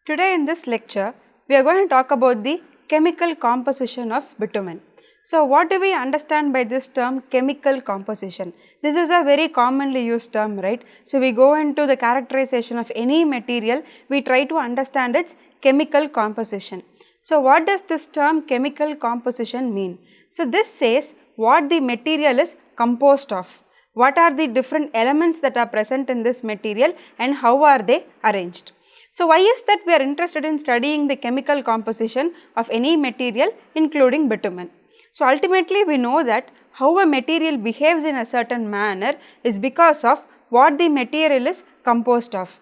Today in this lecture, we are going to talk about the chemical composition of bitumen. So, what do we understand by this term chemical composition? This is a very commonly used term, right? So, we go into the characterization of any material, we try to understand its chemical composition. So, what does this term chemical composition mean? So, this says what the material is composed of. What are the different elements that are present in this material and how are they arranged? So, why is that we are interested in studying the chemical composition of any material including bitumen? So, ultimately we know that how a material behaves in a certain manner is because of what the material is composed of.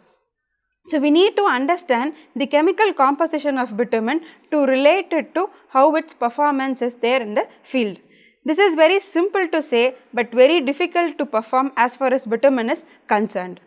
So, we need to understand the chemical composition of bitumen to relate it to how its performance is there in the field. This is very simple to say, but very difficult to perform as far as bitumen is concerned.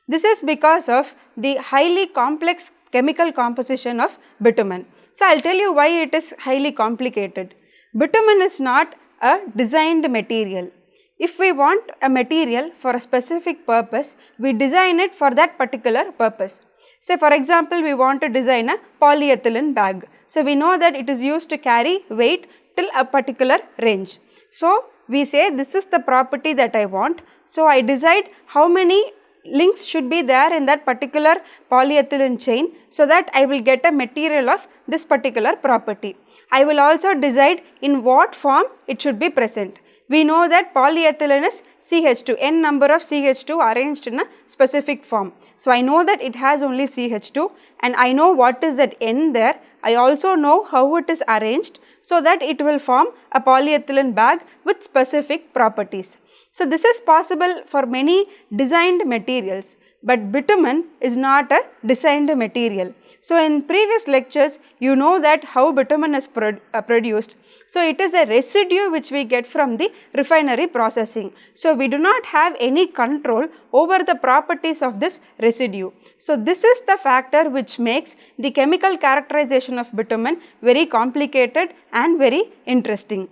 This is because of the highly complex chemical composition of bitumen. So, I will tell you why it is highly complicated. Bitumen is not a designed material. If we want a material for a specific purpose, we design it for that particular purpose. Say for example, we want to design a polyethylene bag. So, we know that it is used to carry weight till a particular range. So, we say this is the property that I want. So, I decide how many links should be there in that particular polyethylene chain so that I will get a material of this particular property. I will also decide in what form it should be present. We know that polyethylene is CH2, n number of CH2 arranged in a specific form. So, I know that it has only CH2 and I know what is that n there. I also know how it is arranged so that it will form a polyethylene bag with specific properties. So, this is possible for many designed materials, but bitumen is not a designed material. So, in previous lectures you know that how bitumen is produced. So, it is a residue which we get from the refinery processing. So, we do not have any control over the properties of this residue. So, this is the factor which makes the chemical characterization of bitumen very complicated and very interesting.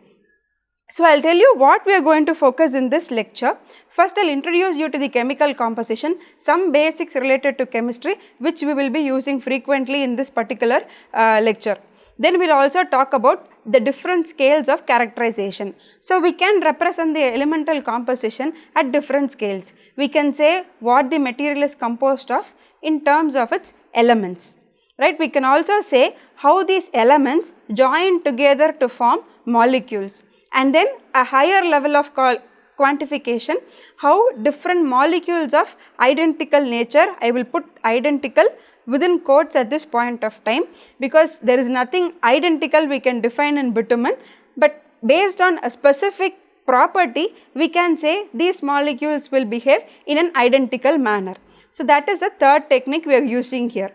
So, I will tell you what we are going to focus in this lecture. First, I will introduce you to the chemical composition, some basics related to chemistry which we will be using frequently in this particular lecture. Then we will also talk about the different scales of characterization. So, we can represent the elemental composition at different scales. We can say what the material is composed of in terms of its elements, right. We can also say how these elements join together to form molecules. And then a higher level of quantification, how different molecules of identical nature, I will put identical within quotes at this point of time, because there is nothing identical we can define in bitumen, but based on a specific property we can say these molecules will behave in an identical manner. So, that is the third technique we are using here.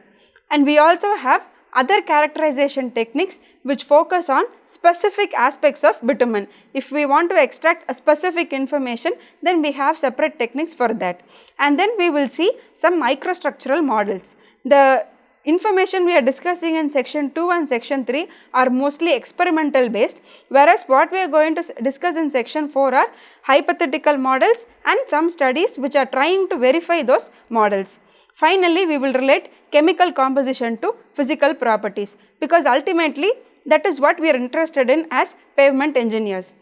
And we also have other characterization techniques which focus on specific aspects of bitumen. If we want to extract a specific information, then we have separate techniques for that. And then we will see some microstructural models. The information we are discussing in section 2 and section 3 are mostly experimental based, whereas what we are going to discuss in section 4 are hypothetical models and some studies which are trying to verify those models. Finally, we will relate chemical composition to physical properties, because ultimately that is what we are interested in as pavement engineers.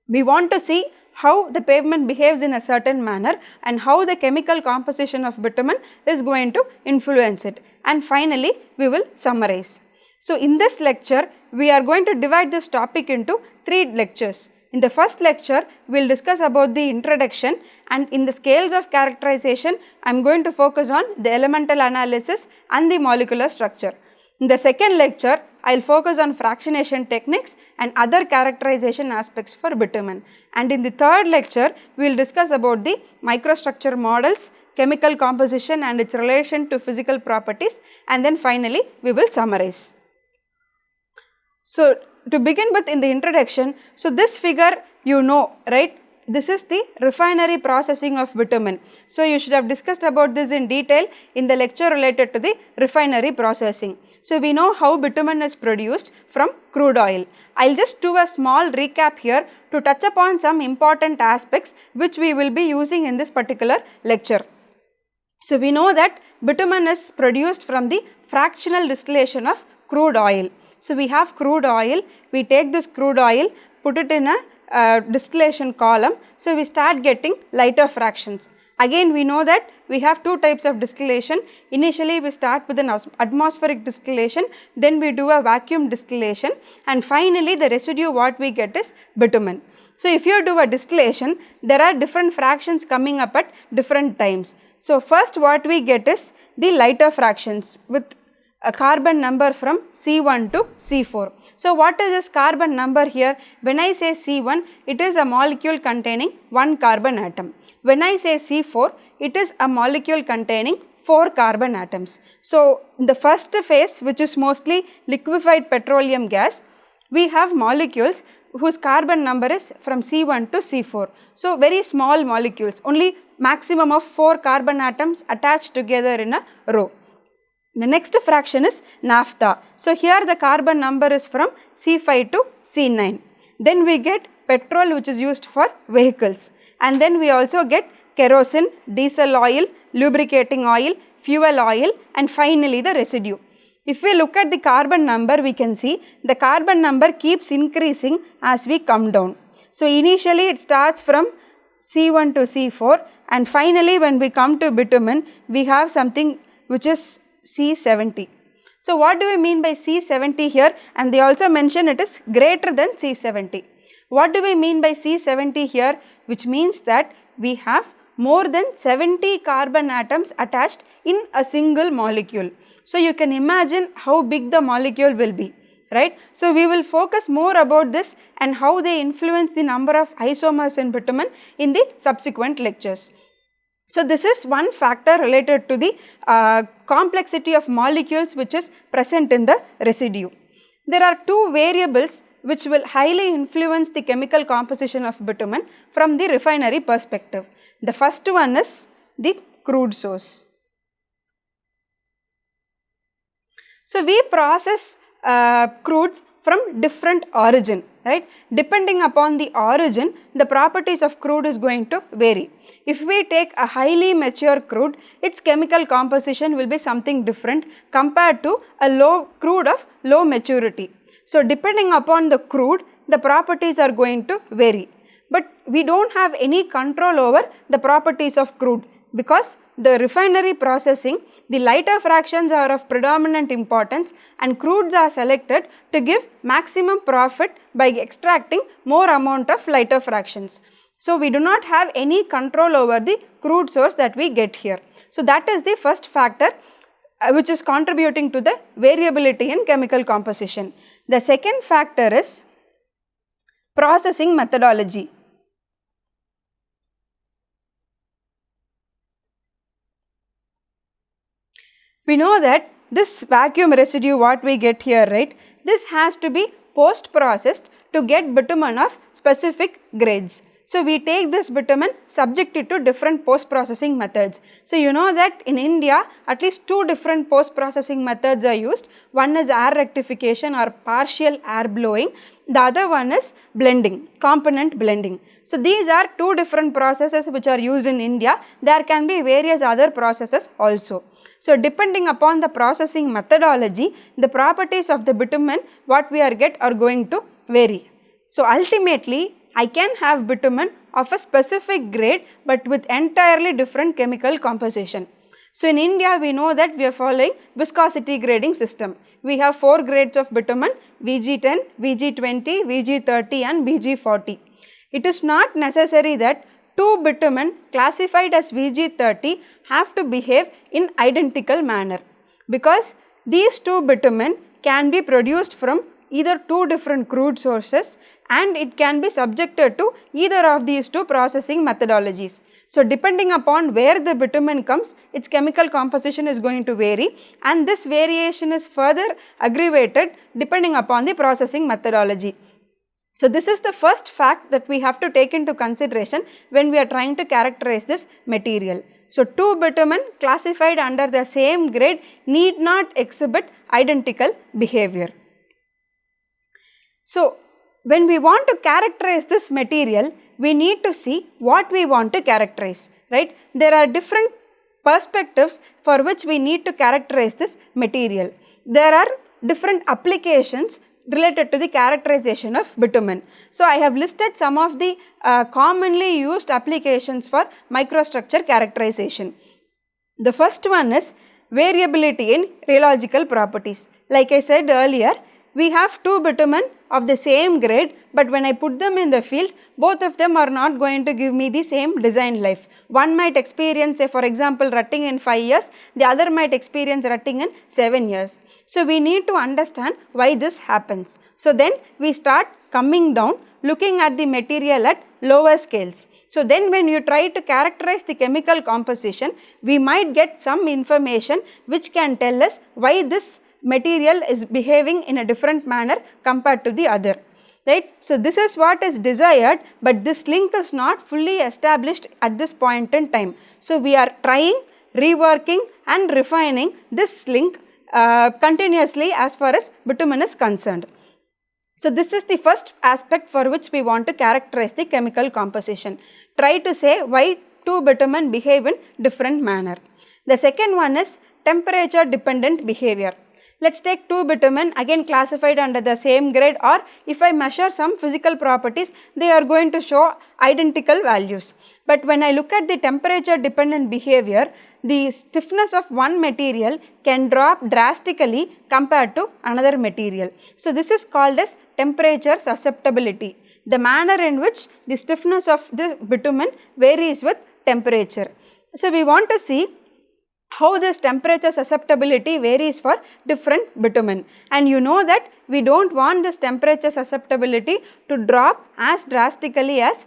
We want to see how the pavement behaves in a certain manner and how the chemical composition of bitumen is going to influence it. And finally, we will summarize. So, in this lecture, we are going to divide this topic into 3 lectures. In the first lecture, we will discuss about the introduction, and in the scales of characterization, I am going to focus on the elemental analysis and the molecular structure. In the second lecture, I will focus on fractionation techniques and other characterization aspects for bitumen. And in the third lecture, we will discuss about the microstructure models, chemical composition and its relation to physical properties, and then finally we will summarize. So, to begin with, in the introduction, so this figure you know, right, this is the refinery processing of bitumen. So, you should have discussed about this in detail in the lecture related to the refinery processing. So, we know how bitumen is produced from crude oil. I will just do a small recap here to touch upon some important aspects which we will be using in this particular lecture. So, we know that bitumen is produced from the fractional distillation of crude oil. So, we have crude oil, we take this crude oil, put it in a distillation column. So, we start getting lighter fractions. Again we know that we have two types of distillation. Initially we start with an atmospheric distillation, then we do a vacuum distillation, and finally the residue what we get is bitumen. So, if you do a distillation, there are different fractions coming up at different times. So, first what we get is the lighter fractions with a carbon number from C1 to C4. So, what is this carbon number here? When I say C1, it is a molecule containing one carbon atom. When I say C4, it is a molecule containing 4 carbon atoms. So, in the first phase, which is mostly liquefied petroleum gas, we have molecules whose carbon number is from C1 to C4. So, very small molecules, only maximum of 4 carbon atoms attached together in a row. The next fraction is naphtha. So, here the carbon number is from C5 to C9. Then we get petrol, which is used for vehicles, and then we also get kerosene, diesel oil, lubricating oil, fuel oil, and finally the residue. If we look at the carbon number, we can see the carbon number keeps increasing as we come down. So, initially it starts from C1 to C4, and finally when we come to bitumen, we have something which is C70. So, what do we mean by C70 here? And they also mention it is greater than C70. What do we mean by C70 here? Which means that we have more than 70 carbon atoms attached in a single molecule. So, you can imagine how big the molecule will be, right. So, we will focus more about this and how they influence the number of isomers in bitumen in the subsequent lectures. So, this is one factor related to the complexity of molecules which is present in the residue. There are two variables which will highly influence the chemical composition of bitumen from the refinery perspective. The first one is the crude source. So, we process crudes from different origin, right. Depending upon the origin, the properties of crude is going to vary. If we take a highly mature crude, its chemical composition will be something different compared to a crude of low maturity. So, depending upon the crude, the properties are going to vary, but we do not have any control over the properties of crude, because the refinery processing, the lighter fractions are of predominant importance and crudes are selected to give maximum profit by extracting more amount of lighter fractions. So, we do not have any control over the crude source that we get here. So, that is the first factor which is contributing to the variability in chemical composition. The second factor is processing methodology. We know that this vacuum residue what we get here, right, this has to be post processed to get bitumen of specific grades. So, we take this bitumen, subject it to different post processing methods. So, you know that in India at least two different post processing methods are used. One is air rectification or partial air blowing, the other one is blending, component blending. So, these are two different processes which are used in India. There can be various other processes also. So, depending upon the processing methodology, the properties of the bitumen what we are going to vary. So, ultimately I can have bitumen of a specific grade, but with entirely different chemical composition. So, in India we know that we are following viscosity grading system. We have 4 grades of bitumen: Vg10, Vg20, Vg30 and Vg40. It is not necessary that two bitumen classified as Vg30 have to behave in identical manner, because these two bitumen can be produced from either two different crude sources and it can be subjected to either of these two processing methodologies. So, depending upon where the bitumen comes, its chemical composition is going to vary, and this variation is further aggravated depending upon the processing methodology. So, this is the first fact that we have to take into consideration when we are trying to characterize this material. So, two bitumen classified under the same grade need not exhibit identical behavior. So, when we want to characterize this material, we need to see what we want to characterize, right. There are different perspectives for which we need to characterize this material. There are different applications related to the characterization of bitumen. So, I have listed some of the commonly used applications for microstructure characterization. The first one is variability in rheological properties. Like I said earlier, we have two bitumen of the same grade, but when I put them in the field, both of them are not going to give me the same design life. One might experience, say for example, rutting in 5 years, the other might experience rutting in 7 years. So, we need to understand why this happens. So, then we start coming down, looking at the material at lower scales. So, then when you try to characterize the chemical composition, we might get some information which can tell us why this material is behaving in a different manner compared to the other, right. So, this is what is desired, but this link is not fully established at this point in time. So, we are trying, reworking and refining this link continuously as far as bitumen is concerned. So, this is the first aspect for which we want to characterize the chemical composition. Try to say why two bitumen behave in different manner. The second one is temperature dependent behavior. Let us take two bitumen again classified under the same grade, or if I measure some physical properties, they are going to show identical values. But when I look at the temperature dependent behavior, the stiffness of one material can drop drastically compared to another material. So, this is called as temperature susceptibility, the manner in which the stiffness of the bitumen varies with temperature. So, we want to see how this temperature susceptibility varies for different bitumen, and you know that we do not want this temperature susceptibility to drop as drastically as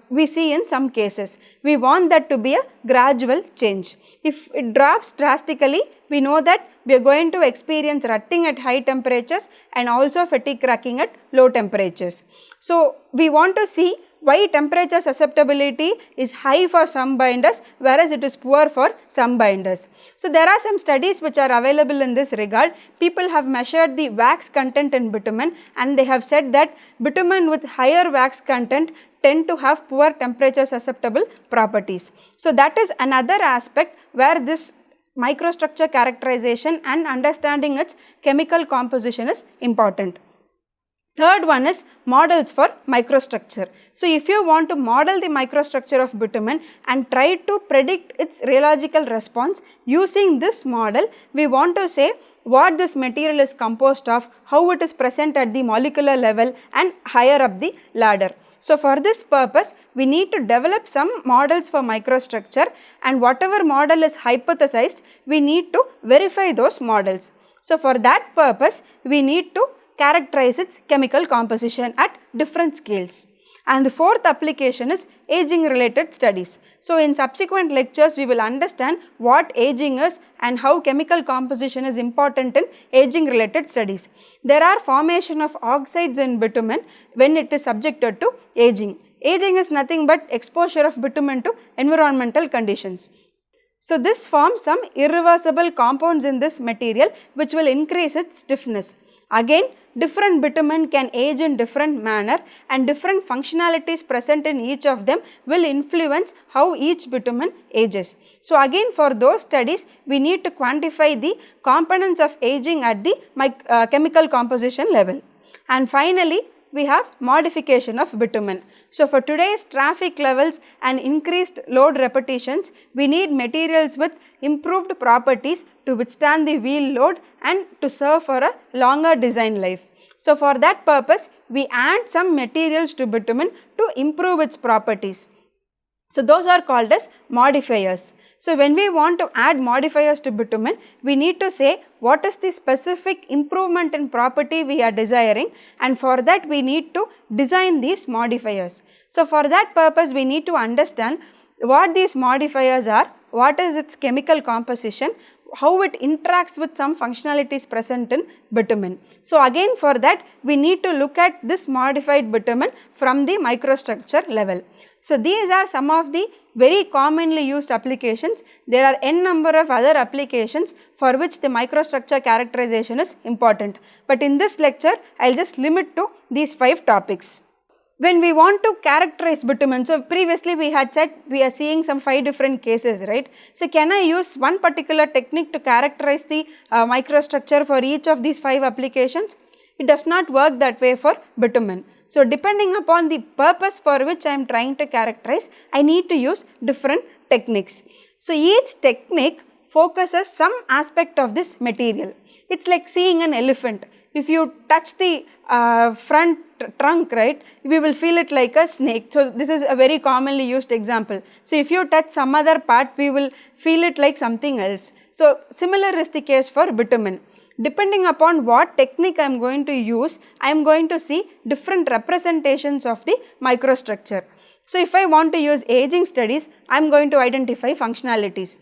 we see in some cases. We want that to be a gradual change. If it drops drastically, we know that we are going to experience rutting at high temperatures and also fatigue cracking at low temperatures. So, we want to see why temperature susceptibility is high for some binders whereas it is poor for some binders. So, there are some studies which are available in this regard. People have measured the wax content in bitumen and they have said that bitumen with higher wax content tend to have poor temperature susceptible properties. So, that is another aspect where this microstructure characterization and understanding its chemical composition is important. Third one is models for microstructure. So, if you want to model the microstructure of bitumen and try to predict its rheological response using this model, we want to say what this material is composed of, how it is present at the molecular level and higher up the ladder. So, for this purpose, we need to develop some models for microstructure, and whatever model is hypothesized, we need to verify those models. So, for that purpose, we need to characterize its chemical composition at different scales. And the fourth application is aging related studies. So, in subsequent lectures, we will understand what aging is and how chemical composition is important in aging related studies. There are formation of oxides in bitumen when it is subjected to aging. Aging is nothing but exposure of bitumen to environmental conditions. So, this forms some irreversible compounds in this material which will increase its stiffness. Again, different bitumen can age in different manner and different functionalities present in each of them will influence how each bitumen ages. So, again for those studies we need to quantify the components of aging at the chemical composition level. And finally, we have modification of bitumen. So, for today's traffic levels and increased load repetitions, we need materials with improved properties to withstand the wheel load and to serve for a longer design life. So, for that purpose, we add some materials to bitumen to improve its properties. So, those are called as modifiers. So, when we want to add modifiers to bitumen, we need to say what is the specific improvement in property we are desiring, and for that we need to design these modifiers. So, for that purpose we need to understand what these modifiers are, what is its chemical composition, how it interacts with some functionalities present in bitumen. So, again for that we need to look at this modified bitumen from the microstructure level. So, these are some of the very commonly used applications. There are n number of other applications for which the microstructure characterization is important, but in this lecture I will just limit to these 5 topics. when we want to characterize bitumen, so previously we had said we are seeing some 5 different cases, right. So can I use one particular technique to characterize the microstructure for each of these 5 applications? It does not work that way for bitumen. So depending upon the purpose for which I am trying to characterize, I need to use different techniques. So each technique focuses some aspect of this material. It's like seeing an elephant. If you touch the front trunk, right, we will feel it like a snake. So this is a very commonly used example. So if you touch some other part, we will feel it like something else. So similar is the case for bitumen. Depending upon what technique I am going to use, I am going to see different representations of the microstructure. So if I want to use aging studies, I am going to identify functionalities.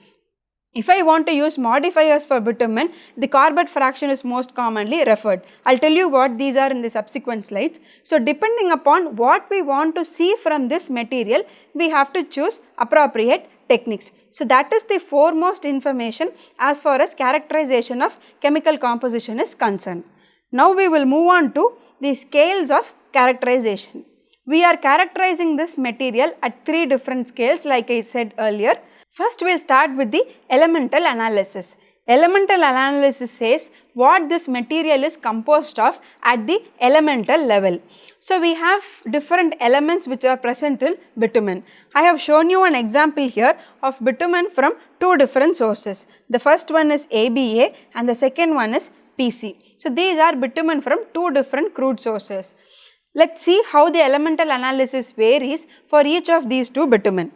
If I want to use modifiers for bitumen, the Corbett fraction is most commonly referred. I will tell you what these are in the subsequent slides. So depending upon what we want to see from this material, we have to choose appropriate techniques. So that is the foremost information as far as characterization of chemical composition is concerned. Now we will move on to the scales of characterization. We are characterizing this material at 3 different scales, like I said earlier. First we will start with the elemental analysis. Elemental analysis says what this material is composed of at the elemental level. So we have different elements which are present in bitumen. I have shown you an example here of bitumen from 2 different sources. The first one is ABA and the second one is PC. So these are bitumen from 2 different crude sources. Let us see how the elemental analysis varies for each of these 2 bitumen.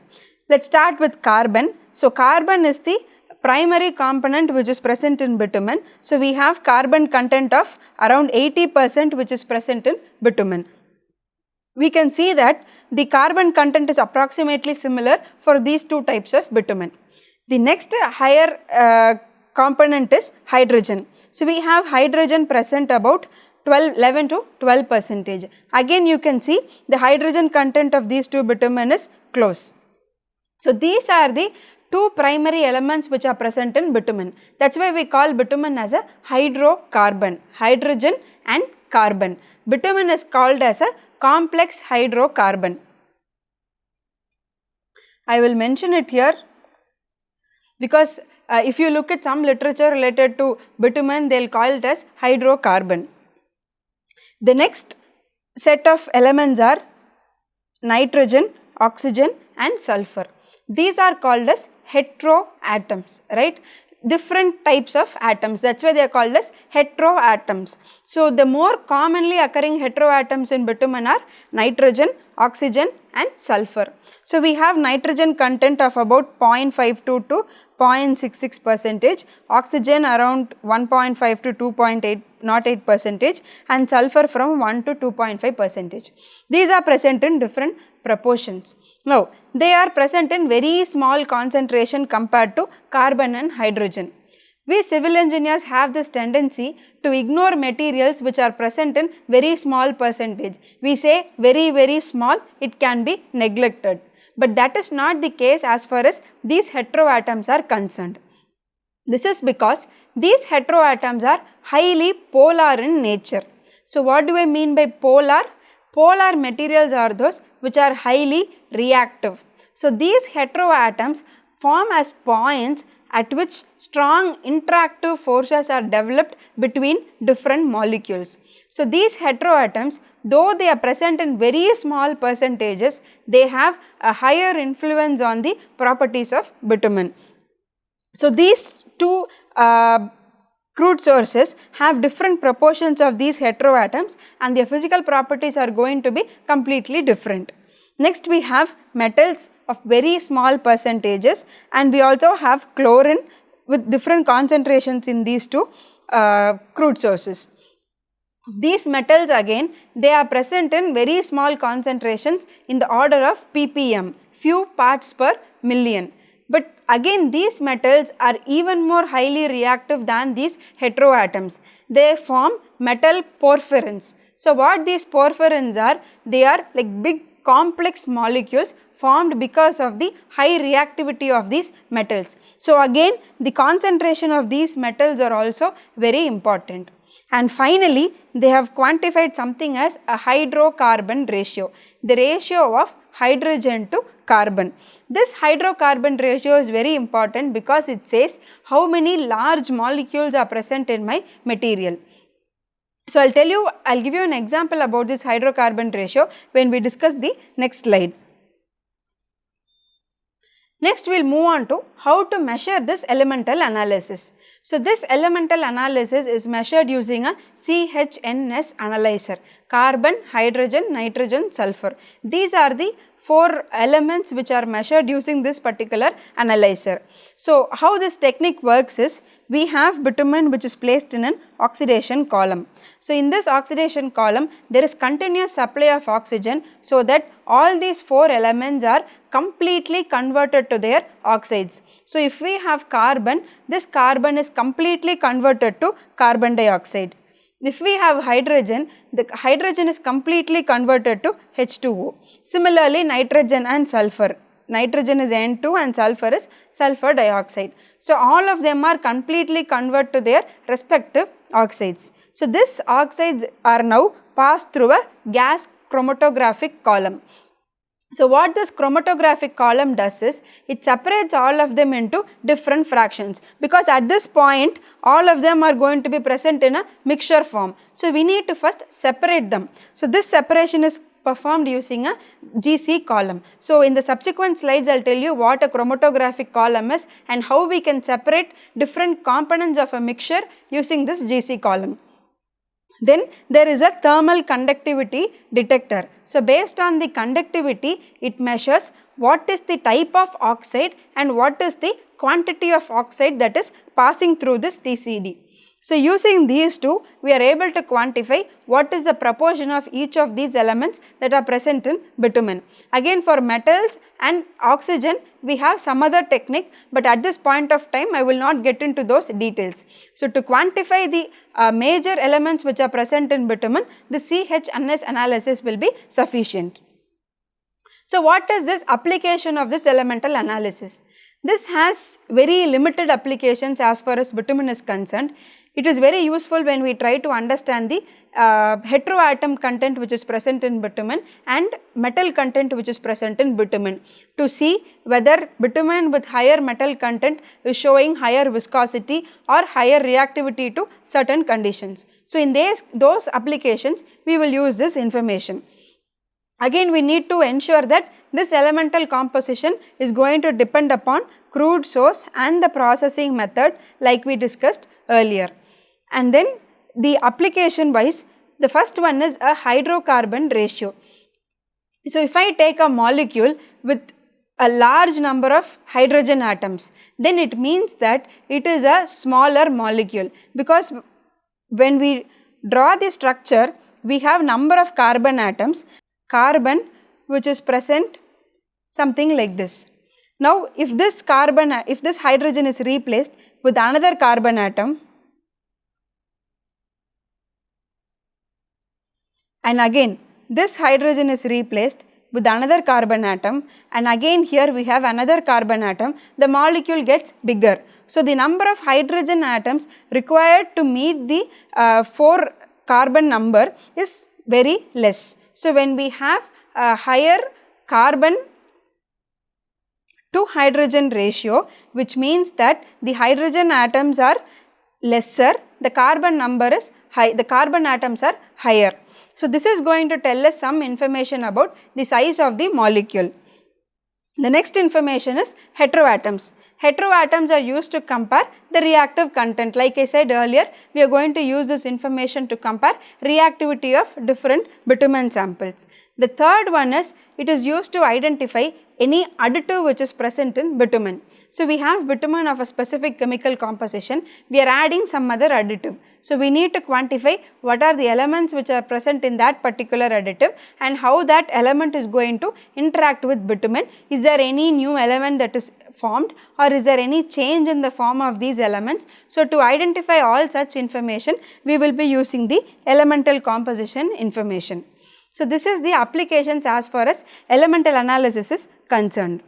Let us start with carbon. So carbon is the primary component which is present in bitumen. So we have carbon content of around 80% which is present in bitumen. We can see that the carbon content is approximately similar for these 2 types of bitumen. The next higher component is hydrogen. So we have hydrogen present about 11 to 12%. Again you can see the hydrogen content of these 2 bitumen is close. So these are the 2 primary elements which are present in bitumen. That is why we call bitumen as a hydrocarbon, hydrogen and carbon. Bitumen is called as a complex hydrocarbon. I will mention it here because if you look at some literature related to bitumen, they will call it as hydrocarbon. The next set of elements are nitrogen, oxygen and sulfur. These are called as heteroatoms, right? Different types of atoms, that is why they are called as heteroatoms. So the more commonly occurring heteroatoms in bitumen are nitrogen, oxygen and sulfur. So we have nitrogen content of about 0.52 to 0.66%, oxygen around 1.5 to 2.808% and sulfur from 1 to 2.5%. These are present in different proportions. Now they are present in very small concentration compared to carbon and hydrogen. We civil engineers have this tendency to ignore materials which are present in very small percentage. We say very small, it can be neglected. But that is not the case as far as these heteroatoms are concerned. This is because these heteroatoms are highly polar in nature. So what do I mean by polar? Polar materials are those which are highly reactive. So these heteroatoms form as points at which strong interactive forces are developed between different molecules. So these heteroatoms, though they are present in very small percentages, they have a higher influence on the properties of bitumen. So these 2 crude sources have different proportions of these heteroatoms and their physical properties are going to be completely different. Next we have metals of very small percentages and we also have chlorine with different concentrations in these 2 crude sources. These metals again, they are present in very small concentrations in the order of ppm, few parts per million. But again these metals are even more highly reactive than these heteroatoms. They form metal porphyrins. So what these porphyrins are? They are like big complex molecules formed because of the high reactivity of these metals. So again the concentration of these metals are also very important. And finally, they have quantified something as a hydrocarbon ratio, the ratio of hydrogen to carbon. This hydrocarbon ratio is very important because it says how many large molecules are present in my material. So, I'll give you an example about this hydrocarbon ratio when we discuss the next slide. Next, we will move on to how to measure this elemental analysis. So, this elemental analysis is measured using a CHNS analyzer, carbon, hydrogen, nitrogen, sulfur. These are the 4 elements which are measured using this particular analyzer. So, how this technique works is, we have bitumen which is placed in an oxidation column. So, in this oxidation column, there is continuous supply of oxygen, so that all these 4 elements are completely converted to their oxides. So, if we have carbon, this carbon is completely converted to carbon dioxide. If we have hydrogen, the hydrogen is completely converted to H2O. Similarly, nitrogen and sulfur. Nitrogen is N2 and sulfur is sulfur dioxide. So, all of them are completely converted to their respective oxides. So, these oxides are now passed through a gas chromatographic column. So, what this chromatographic column does is, it separates all of them into different fractions, because at this point all of them are going to be present in a mixture form. So, we need to first separate them. So, this separation is performed using a GC column. So, in the subsequent slides I will tell you what a chromatographic column is and how we can separate different components of a mixture using this GC column. Then there is a thermal conductivity detector. So, based on the conductivity, it measures what is the type of oxide and what is the quantity of oxide that is passing through this TCD. So, using these two, we are able to quantify what is the proportion of each of these elements that are present in bitumen. Again, for metals and oxygen, we have some other technique, but at this point of time I will not get into those details. So, to quantify the major elements which are present in bitumen, the CHNS analysis will be sufficient. So, what is this application of this elemental analysis? This has very limited applications as far as bitumen is concerned. It is very useful when we try to understand the heteroatom content which is present in bitumen and metal content which is present in bitumen, to see whether bitumen with higher metal content is showing higher viscosity or higher reactivity to certain conditions. So, in those applications we will use this information. Again, we need to ensure that this elemental composition is going to depend upon crude source and the processing method like we discussed earlier. And then the application wise, the first one is a hydrocarbon ratio. So, if I take a molecule with a large number of hydrogen atoms, then it means that it is a smaller molecule, because when we draw the structure, we have number of carbon atoms, carbon which is present something like this. Now, if this hydrogen is replaced with another carbon atom, and again this hydrogen is replaced with another carbon atom, and again here we have another carbon atom, the molecule gets bigger. So, the number of hydrogen atoms required to meet the 4 carbon number is very less. So, when we have a higher carbon to hydrogen ratio, which means that the hydrogen atoms are lesser, the carbon number is high, the carbon atoms are higher. So, this is going to tell us some information about the size of the molecule. The next information is heteroatoms. Heteroatoms are used to compare the reactive content. Like I said earlier, we are going to use this information to compare reactivity of different bitumen samples. The third one is, it is used to identify any additive which is present in bitumen. So, we have bitumen of a specific chemical composition, we are adding some other additive. So, we need to quantify what are the elements which are present in that particular additive and how that element is going to interact with bitumen. Is there any new element that is formed, or is there any change in the form of these elements? So, to identify all such information, we will be using the elemental composition information. So, this is the applications as far as elemental analysis is concerned.